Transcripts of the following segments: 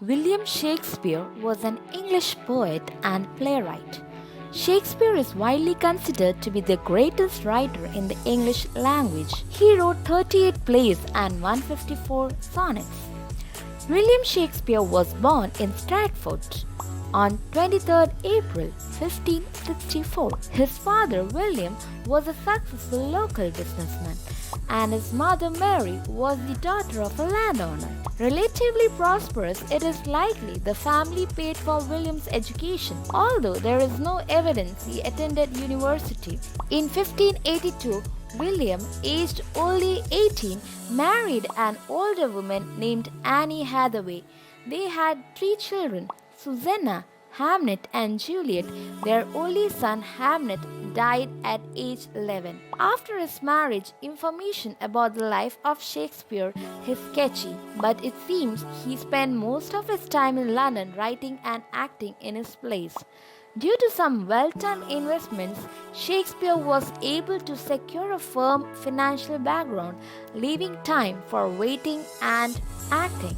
William Shakespeare was an English poet and playwright. Shakespeare is widely considered to be the greatest writer in the English language. He wrote 38 plays and 154 sonnets. William Shakespeare was born in Stratford on 23rd April 1564. His father William was a successful local businessman and his mother Mary was the daughter of a landowner. Relatively prosperous, it is likely the family paid for William's education, although there is no evidence he attended university. In 1582, William, aged only 18, married an older woman named Anne Hathaway. They had 3 children, Susanna, Hamnet and Juliet. Their only son Hamnet died at age 11. After his marriage, information about the life of Shakespeare is sketchy, but it seems he spent most of his time in London writing and acting in his plays. Due to some well-timed investments, Shakespeare was able to secure a firm financial background, leaving time for waiting and acting.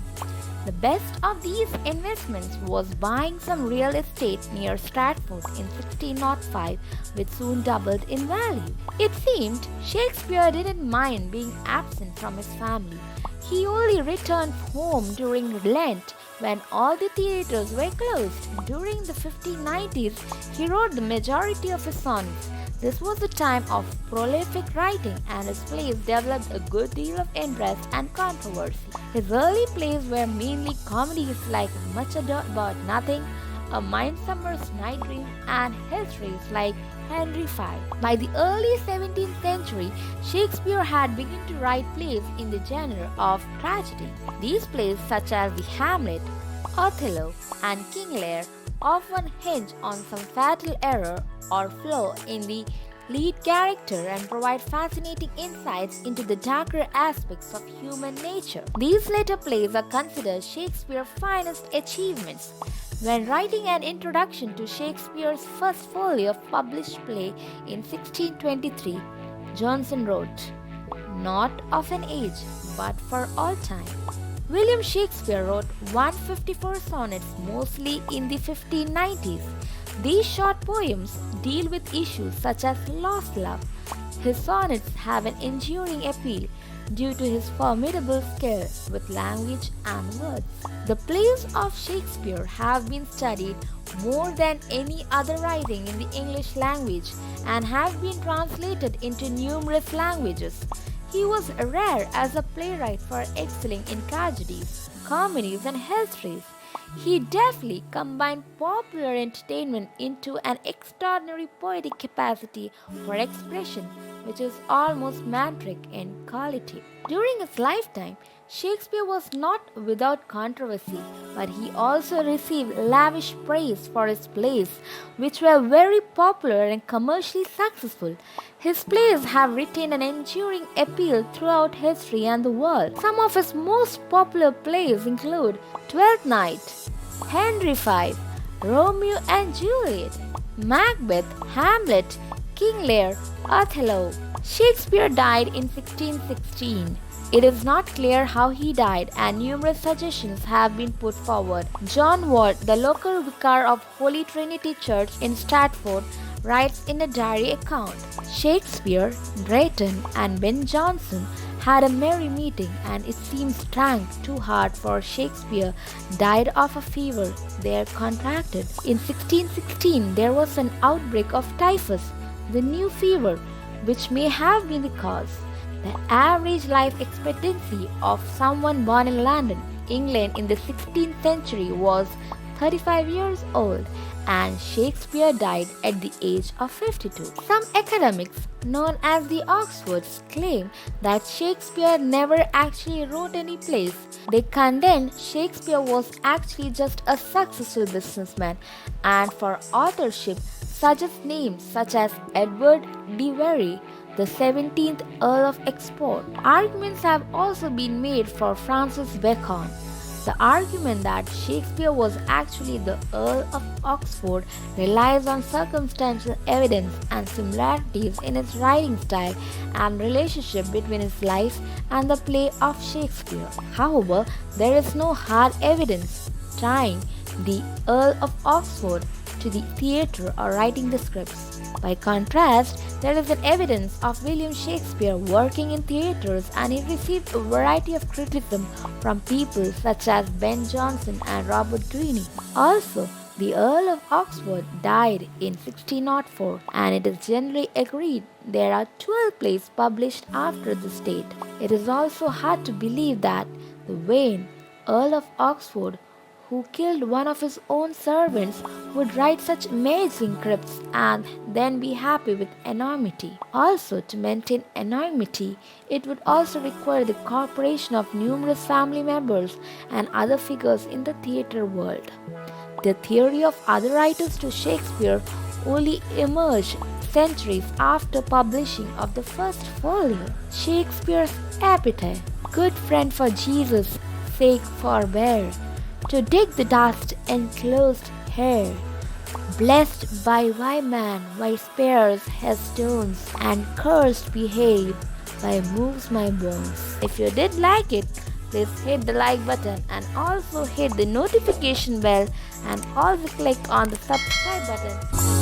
The best of these investments was buying some real estate near Stratford in 1605, which soon doubled in value. It seemed Shakespeare didn't mind being absent from his family. He only returned home during Lent when all the theatres were closed. During the 1590s, he wrote the majority of his sonnets. This was the time of prolific writing and his plays developed a good deal of interest and controversy. His early plays were mainly comedies like Much Ado About Nothing, A Midsummer's Night Dream and histories like Henry V. By the early 17th century, Shakespeare had begun to write plays in the genre of tragedy. These plays such as The Hamlet, Othello and King Lear often hinge on some fatal error or flaw in the lead character and provide fascinating insights into the darker aspects of human nature. These later plays are considered Shakespeare's finest achievements. When writing an introduction to Shakespeare's first folio of published play in 1623, Johnson wrote, "Not of an age, but for all time." William Shakespeare wrote 154 sonnets mostly in the 1590s. These short poems deal with issues such as lost love. His sonnets have an enduring appeal due to his formidable skill with language and words. The plays of Shakespeare have been studied more than any other writing in the English language and have been translated into numerous languages. He was rare as a playwright for excelling in tragedies, comedies, and histories. He deftly combined popular entertainment into an extraordinary poetic capacity for expression, which is almost mantric in quality. During his lifetime, Shakespeare was not without controversy, but he also received lavish praise for his plays, which were very popular and commercially successful. His plays have retained an enduring appeal throughout history and the world. Some of his most popular plays include Twelfth Night, Henry V, Romeo and Juliet, Macbeth, Hamlet, King Lear, Othello. Shakespeare died in 1616. It is not clear how he died and numerous suggestions have been put forward. John Ward, the local vicar of Holy Trinity Church in Stratford, writes in a diary account, "Shakespeare, Drayton and Ben Jonson had a merry meeting and it seems drank too hard for Shakespeare died of a fever there contracted. In 1616 there was an outbreak of typhus, the new fever, which may have been the cause. The average life expectancy of someone born in London, England in the 16th century was 35 years old and Shakespeare died at the age of 52. Some academics, known as the Oxfords, claim that Shakespeare never actually wrote any plays. They contend Shakespeare was actually just a successful businessman and for authorship suggest names such as Edward de Vere, the 17th Earl of Oxford. Arguments have also been made for Francis Bacon. The argument that Shakespeare was actually the Earl of Oxford relies on circumstantial evidence and similarities in his writing style and relationship between his life and the play of Shakespeare. However, there is no hard evidence tying the Earl of Oxford to the theatre or writing the scripts. By contrast, there is an evidence of William Shakespeare working in theatres, and he received a variety of criticism from people such as Ben Jonson and Robert Greene. Also, the Earl of Oxford died in 1604, and it is generally agreed there are 12 plays published after this date. It is also hard to believe that the vain Earl of Oxford, who killed one of his own servants, would write such amazing scripts and then be happy with anonymity. Also, to maintain anonymity, it would also require the cooperation of numerous family members and other figures in the theatre world. The theory of other writers to Shakespeare only emerged centuries after publishing of the first folio. Shakespeare's epitaph, "Good friend, for Jesus' sake forbear to dig the dust enclosed here. Blessed by why man, why spares his stones, and cursed behave, why moves my bones." If you did like it, please hit the like button and also hit the notification bell and also click on the subscribe button.